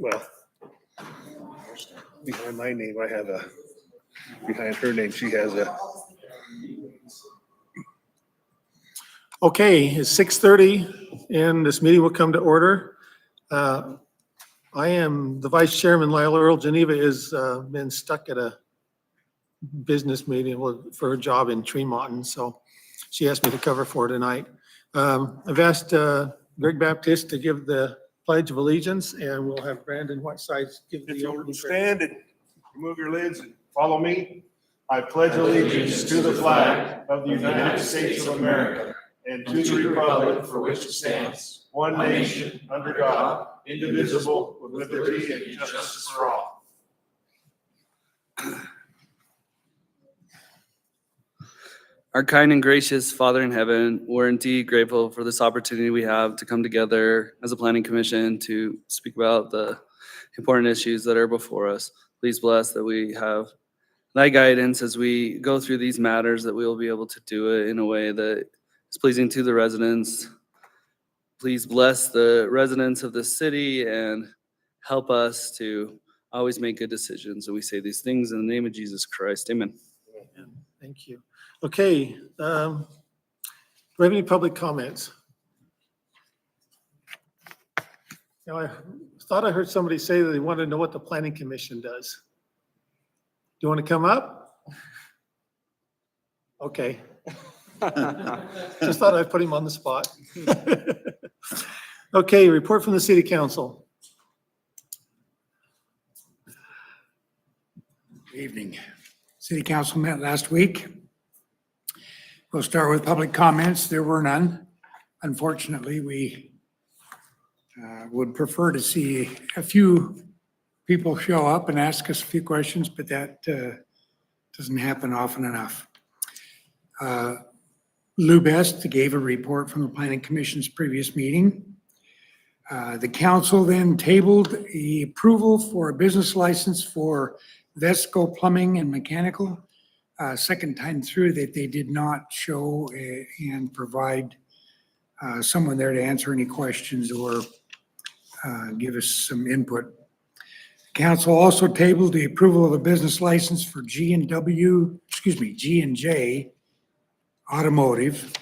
Well, behind my name, I have a, behind her name, she has a. Okay, it's 6:30 and this meeting will come to order. I am the Vice Chairman, Lyle Earl. Geneva has been stuck at a business meeting for her job in Tremont, and so she asked me to cover for her tonight. I've asked Greg Baptist to give the Pledge of Allegiance, and we'll have Brandon Whiteside give the opening. Stand and remove your lids and follow me. I pledge allegiance to the flag of the United States of America and to the republic for which it stands, one nation, under God, indivisible, with liberty and justice for all. Our kind and gracious Father in heaven, we're indeed grateful for this opportunity we have to come together as a planning commission to speak about the important issues that are before us. Please bless that we have thy guidance as we go through these matters, that we will be able to do it in a way that is pleasing to the residents. Please bless the residents of the city and help us to always make good decisions. And we say these things in the name of Jesus Christ. Amen. Thank you. Okay, do we have any public comments? Now, I thought I heard somebody say that they wanted to know what the Planning Commission does. Do you want to come up? Okay. Just thought I'd put him on the spot. Okay, report from the City Council. Good evening. City Council met last week. We'll start with public comments. There were none. Unfortunately, we would prefer to see a few people show up and ask us a few questions, but that doesn't happen often enough. Lou Best gave a report from the Planning Commission's previous meeting. The council then tabled the approval for a business license for Vesco Plumbing and Mechanical. Second time through that they did not show and provide someone there to answer any questions or give us some input. Council also tabled the approval of a business license for G&J Automotive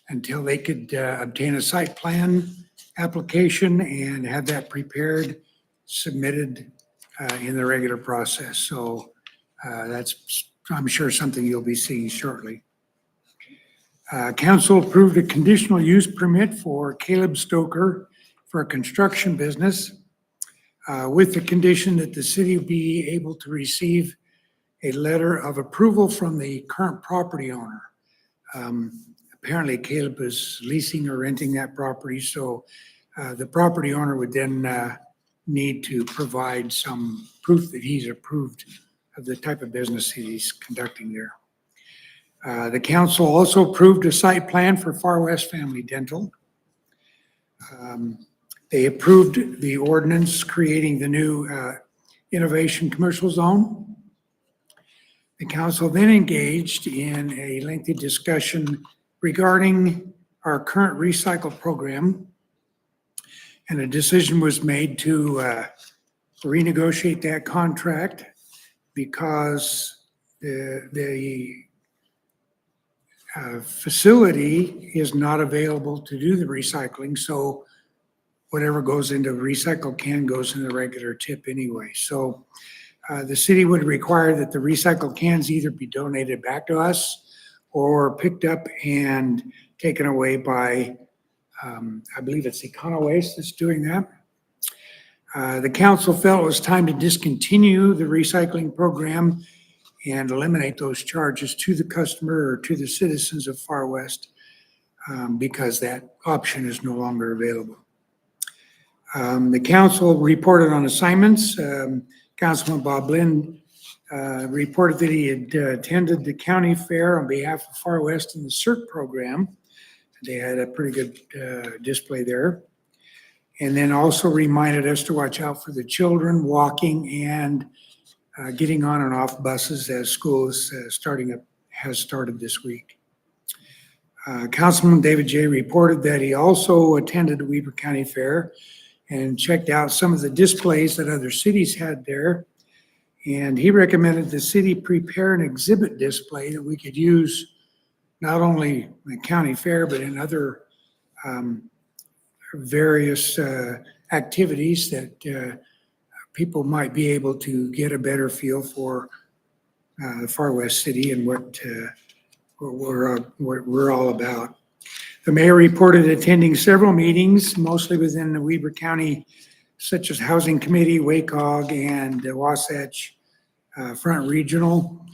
until they could obtain a site plan application and have that prepared, submitted in the regular process. So that's, I'm sure, something you'll be seeing shortly. Council approved a conditional use permit for Caleb Stoker for a construction business with the condition that the city be able to receive a letter of approval from the current property owner. Apparently Caleb is leasing or renting that property, so the property owner would then need to provide some proof that he's approved of the type of business he's conducting there. The council also approved a site plan for Far West Family Dental. They approved the ordinance creating the new innovation commercial zone. The council then engaged in a lengthy discussion regarding our current recycle program, and a decision was made to renegotiate that contract because the facility is not available to do the recycling, so whatever goes into a recycle can goes in the regular tip anyway. So the city would require that the recycled cans either be donated back to us or picked up and taken away by, I believe it's Econo Waste that's doing that. The council felt it was time to discontinue the recycling program and eliminate those charges to the customer or to the citizens of Far West because that option is no longer available. The council reported on assignments. Councilman Bob Lynn reported that he had attended the county fair on behalf of Far West in the CERT program. They had a pretty good display there. And then also reminded us to watch out for the children walking and getting on and off buses as school is has started this week. Councilman David J. reported that he also attended the Weber County Fair and checked out some of the displays that other cities had there. And he recommended the city prepare an exhibit display that we could use not only in the county fair, but in other various activities that people might be able to get a better feel for the Far West City and what we're all about. The mayor reported attending several meetings, mostly within the Weber County, such as Housing Committee, WACOG, and Wasatch Front Regional.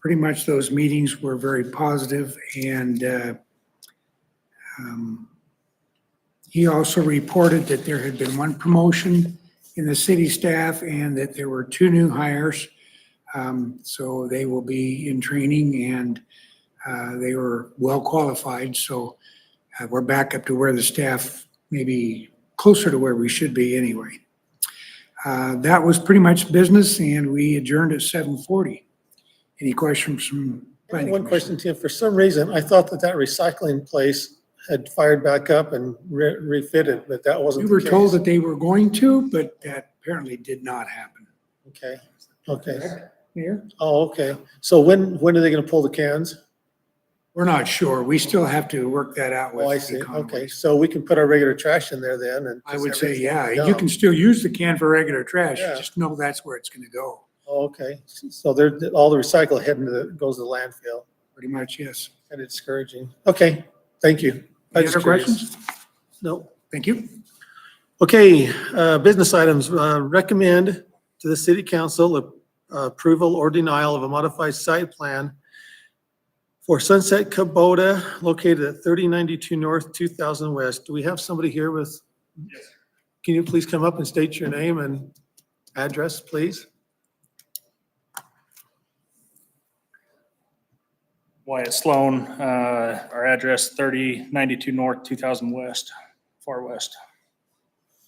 Pretty much those meetings were very positive, and he also reported that there had been one promotion in the city staff and that there were 2 new hires. So they will be in training, and they were well qualified. So we're back up to where the staff maybe closer to where we should be anyway. That was pretty much business, and we adjourned at 7:40. Any questions from planning One commission? question, Tim. For some reason, I thought that recycling place had fired back up and refitted, but that wasn't We the were case. told that they were going to, but that apparently did not happen. Okay, okay. Mayor? Oh, okay. So when are they gonna pull the cans? We're not sure. We still have to work that out with Oh, I the see. Okay, Conways. so we can put our regular trash in there then and. I would say, everything yeah, will you dump. can still use the can for regular trash. Yeah. Just know that's where it's gonna go. Oh, okay. So they're, all the recycle heading goes to the landfill. Pretty much, yes. Kind of discouraging. Okay, thank you. I Any was other curious. questions? No. Thank you. Okay, business items, recommend to the city council approval or denial of a modified site plan for Sunset Kubota located at 3092 North, 2000 West. Do we have somebody here with? Yes. Can you please come up and state your name and address, please? Wyatt Sloan, our address 3092 North, 2000 West, Far West.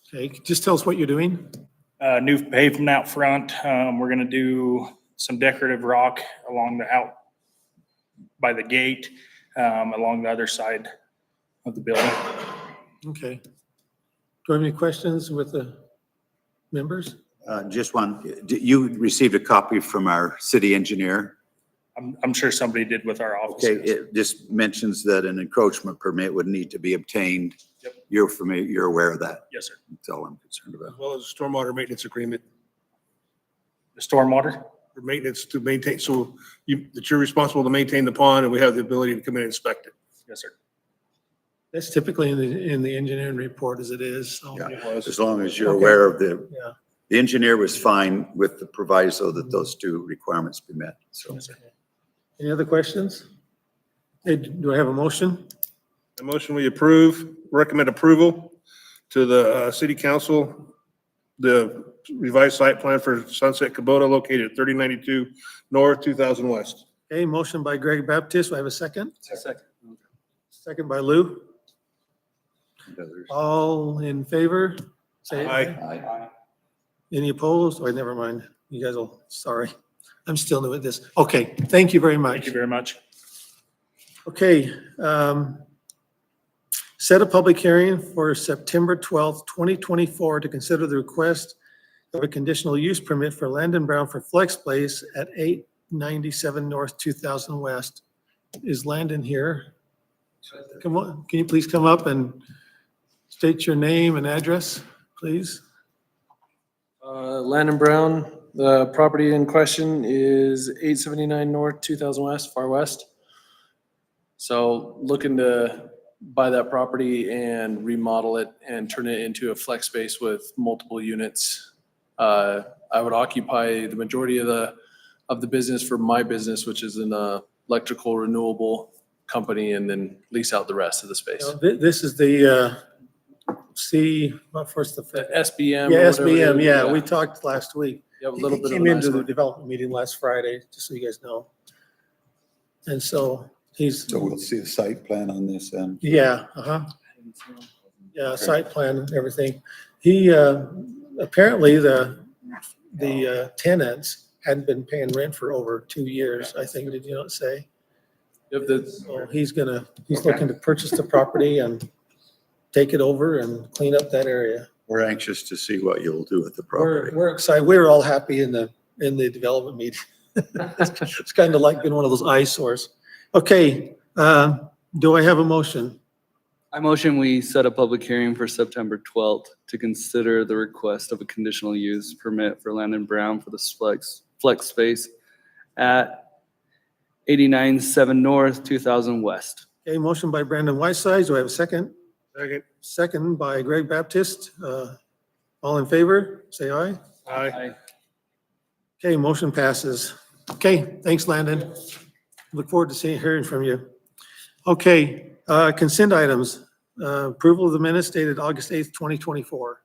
Okay, just tell us what you're doing. New pavement out front. We're gonna do some decorative rock along the out by the gate, along the other side of the building. Okay. Do you have any questions with the members? Just one. You received a copy from our city engineer. I'm sure somebody did with our office. Okay, it just mentions that an encroachment permit would need to be obtained. Yep. You're familiar, you're aware of that. Yes, sir. That's all I'm concerned about. As well as a stormwater maintenance agreement The stormwater? for maintenance to maintain, so that you're responsible to maintain the pond and we have the ability to come in and inspect it. Yes, sir. That's typically in the engineering report as it is, so. Yeah. It was. As long as you're Okay. aware of the Yeah. engineer was fine with the proviso that those 2 requirements be met, so. Any other questions? Hey, do I have a motion? A motion we recommend approval to the city council, the revised site plan for Sunset Kubota located at 3092 North, 2000 West. Okay, motion by Greg Baptist. Do I have a second? Second. Second by Lou. Others. All in favor? Say Aye. Aye. Any opposed? Oh, never mind. You guys will, sorry. I'm still new at this. Okay, thank you very much. Thank you very much. Okay, set a public hearing for September 12th, 2024 to consider the request of a conditional use permit for Landon Brown for Flex Place at 897 North, 2000 West. Is Landon here? Come on, can you please come up and state your name and address, please? Landon Brown, the property in question is 879 North, 2000 West, Far West. So looking to buy that property and remodel it and turn it into a flex space with multiple units. I would occupy the majority of the business for my business, which is an electrical renewable company, and then lease out the rest of the space. This is the what first the? The SBM. Yeah, or whatever it SBM, is, yeah, we talked last week. You have a little He bit of came a into nice the one. development meeting last Friday, just so you guys know. And so he's, So we'll see a site plan on this then. yeah, yeah, site plan and everything. He, apparently the tenants hadn't been paying rent for over 2 years, I think, did you not say? You have the, So he's looking to purchase the property and take it over and clean up that area. We're anxious to see what you'll do with the property. We're excited. We were all happy in the development meeting. It's kind of like being one of those eyesores. Okay, do I have a motion? I motion we set a public hearing for September 12th to consider the request of a conditional use permit for Landon Brown for the flex space at 89-7 North, 2000 West. Okay, motion by Brandon Whiteside. Do I have a second? Second. Second by Greg Baptist. All in favor, say aye. Aye. Okay, motion passes. Okay, thanks, Landon. Look forward to hearing from you. Okay, consent items. Approval of the minutes dated August 8th, 2024.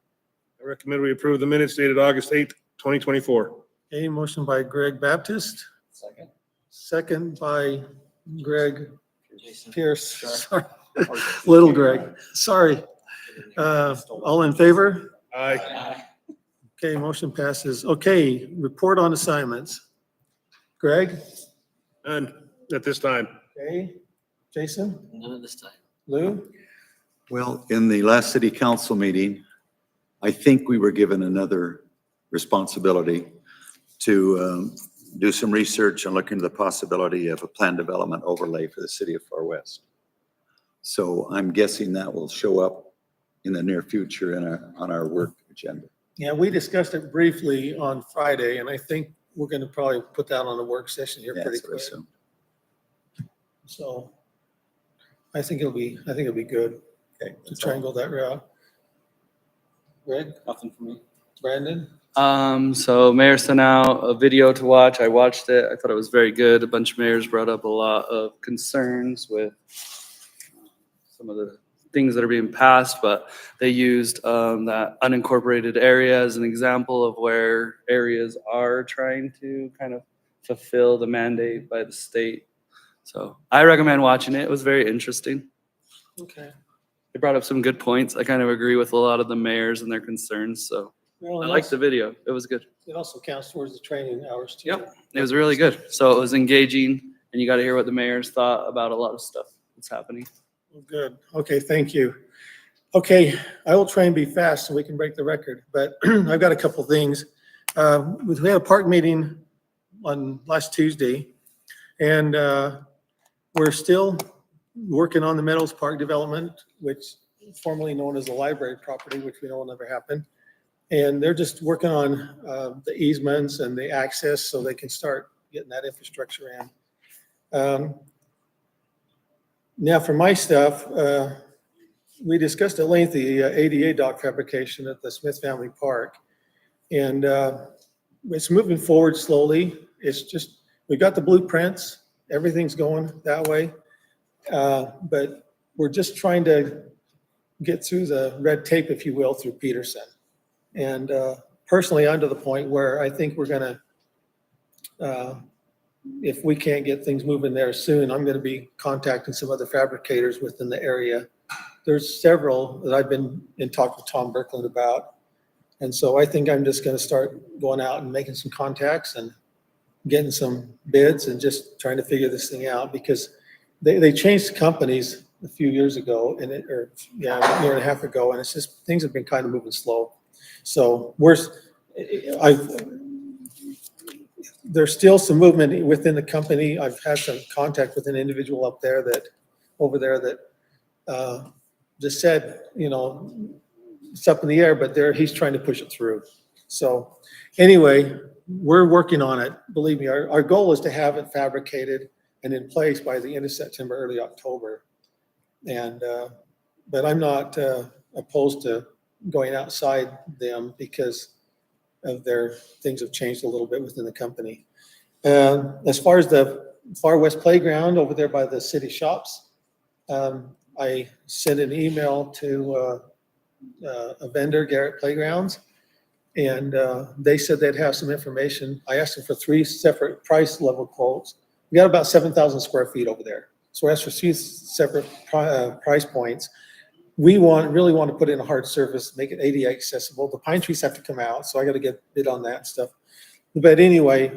I recommend we approve the minutes dated August 8th, 2024. Okay, motion by Greg Baptist. Second. Second by Greg Pierce. Sorry. Little Greg, sorry. All in favor? Aye. Okay, motion passes. Okay, report on assignments. Greg? None at this time. Okay, Jason? None at this time. Lou? Well, in the last city council meeting, I think we were given another responsibility to do some research and look into the possibility of a planned development overlay for the city of Far West. So I'm guessing that will show up in the near future on our work agenda. Yeah, we discussed it briefly on Friday, and I think we're gonna probably put that on a work session here Yeah, pretty that's what I quick. assume. So I think it'll be good Okay. to try and go that route. Greg, Nothing for me. Brandon? So mayor sent out a video to watch. I watched it. I thought it was very good. A bunch of mayors brought up a lot of concerns with some of the things that are being passed, but they used that unincorporated area as an example of where areas are trying to kind of fulfill the mandate by the state. So I recommend watching it. It was very interesting. Okay. They brought up some good points. I kind of agree with a lot of the mayors and their concerns, so Well, I and liked the video. It was good. it also counts towards the training hours too. Yep, it was really good. So it was engaging, and you got to hear what the mayors thought about a lot of stuff that's happening. Good. Okay, thank you. Okay, I will try and be fast so we can break the record, but I've got a couple things. We had a park meeting on last Tuesday, and we're still working on the Meadows Park development, which formerly known as the library property, which we know will never happen. And they're just working on the easements and the access so they can start getting that infrastructure in. Now for my stuff, we discussed at length the ADA dock fabrication at the Smith Family Park. And it's moving forward slowly. It's just, we got the blueprints, everything's going that way. But we're just trying to get through the red tape, if you will, through Peterson. And personally, I'm to the point where I think we're gonna, if we can't get things moving there soon, I'm gonna be contacting some other fabricators within the area. There's several that I've been in talk with Tom Berkland about. And so I think I'm just gonna start going out and making some contacts and getting some bids and just trying to figure this thing out, because they changed companies a few years ago and a year and a half ago, and it's just, things have been kind of moving slow. So there's still some movement within the company. I've had some contact with an individual up there over there that just said, you know, it's up in the air, but he's trying to push it through. So anyway, we're working on it. Believe me, our goal is to have it fabricated and in place by the end of September, early October. And, but I'm not opposed to going outside them because of things have changed a little bit within the company. As far as the Far West Playground over there by the city shops, I sent an email to a vendor, Garrett Playgrounds, and they said they'd have some information. I asked them for 3 separate price level quotes. We got about 7,000 square feet over there. So I asked for 3 separate price points. We really want to put in a hard surface, make it ADA accessible. The pine trees have to come out, so I got to get a bid on that stuff. But anyway,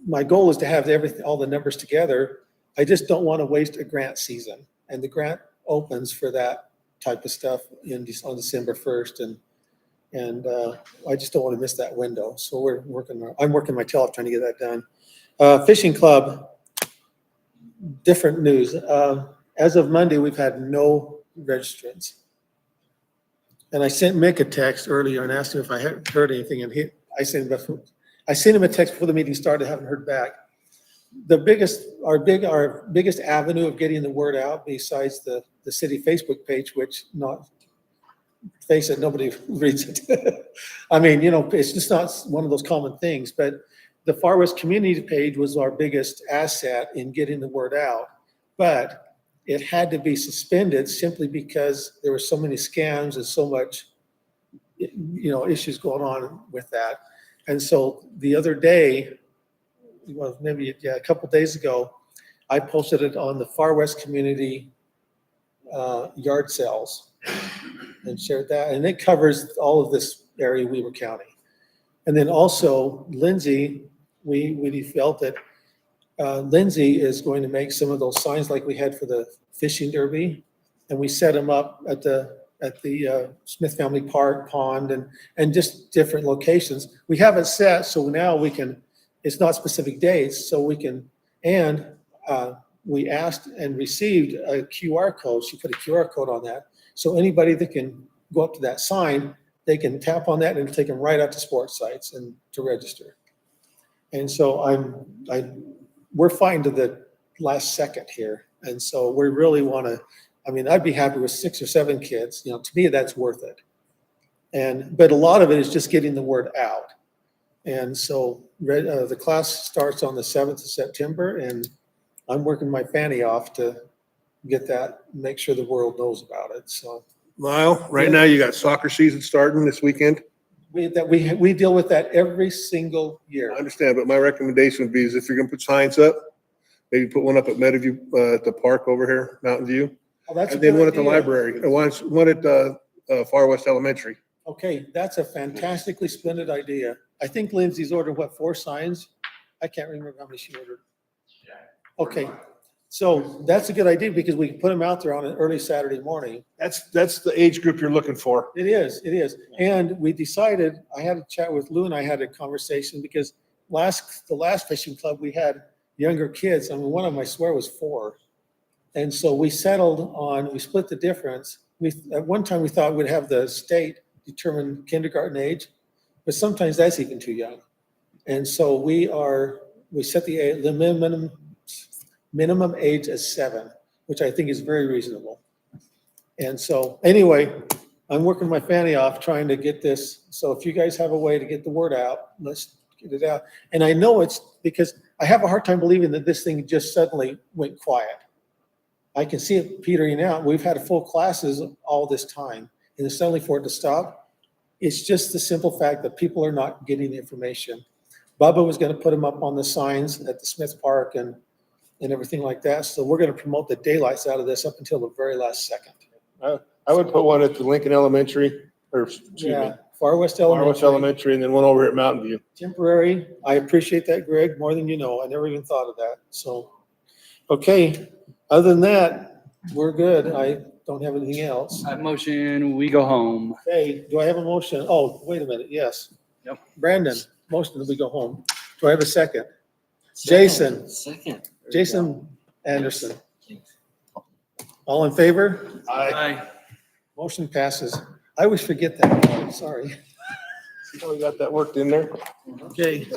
my goal is to have all the numbers together. I just don't want to waste a grant season. And the grant opens for that type of stuff on December 1st. And I just don't want to miss that window. So I'm working my tail off trying to get that done. Fishing club, different news. As of Monday, we've had no registrants. And I sent Mick a text earlier and asked him if I had heard anything, and I sent him a text before the meeting started, haven't heard back. Our biggest avenue of getting the word out, besides the city Facebook page, which face it, nobody reads it. I mean, it's just not one of those common things, but the Far West community page was our biggest asset in getting the word out. But it had to be suspended simply because there were so many scams and so much, issues going on with that. And so the other day, well, maybe a couple days ago, I posted it on the Far West community yard sales and shared that. And it covers all of this area, Weaver County. And then also Lindsay, we felt that Lindsay is going to make some of those signs like we had for the fishing derby, and we set them up at the Smith Family Park pond and just different locations. We have it set so now we can. It's not specific dates, so we can. And we asked and received a QR code. She put a QR code on that, so anybody that can go up to that sign, they can tap on that and it'll take them right out to sports sites and to register. And so we're fighting to the last second here. And so we really want to, I'd be happy with 6 or 7 kids, to me, that's worth it. But a lot of it is just getting the word out. And so the class starts on the 7th of September, and I'm working my fanny off to get that, make sure the world knows about it. So Lyle, right now you got soccer season starting this weekend. we deal with that every single year. I understand, but my recommendation would be is if you're gonna put signs up, maybe put one up at Meadowview, at the park over here, Mountain View. Oh, that's a And then good one at the idea. library, and one at Far West Elementary. Okay, that's a fantastically splendid idea. I think Lindsay's ordered, 4 signs? I can't remember how many she ordered. Okay, so that's a good idea because we can put them out there on an early Saturday morning. That's the age group you're looking for. It is. And we decided, I had a chat with Lou and I had a conversation because the last fishing club, we had younger kids. One of them, I swear, was 4. And so we settled on, we split the difference. At one time we thought we'd have the state determine kindergarten age, but sometimes that's even too young. And so we set the minimum age as 7, which I think is very reasonable. And so anyway, I'm working my fanny off trying to get this. So if you guys have a way to get the word out, let's get it out. And I know it's because I have a hard time believing that this thing just suddenly went quiet. I can see it petering out. We've had full classes all this time, and it's suddenly for it to stop. It's just the simple fact that people are not getting the information. Bubba was going to put them up on the signs at the Smith Park and everything like that. So we're going to promote the daylights out of this up until the very last second. I would put one at the Lincoln Elementary, Far West Far West Elementary. Elementary, and then one over at Mountain View. Temporary. I appreciate that, Greg, more than you know. I never even thought of that. So, okay. Other than that, we're good. I don't have anything else. Motion, we go home. Okay, do I have a motion? Oh, wait a minute. Yes. Yep. Brandon, motion that we go home. Do I have a second? Jason. Second. Jason Anderson. All in favor? Aye. Motion passes. I always forget that. Sorry. See how we got that worked in there? Okay.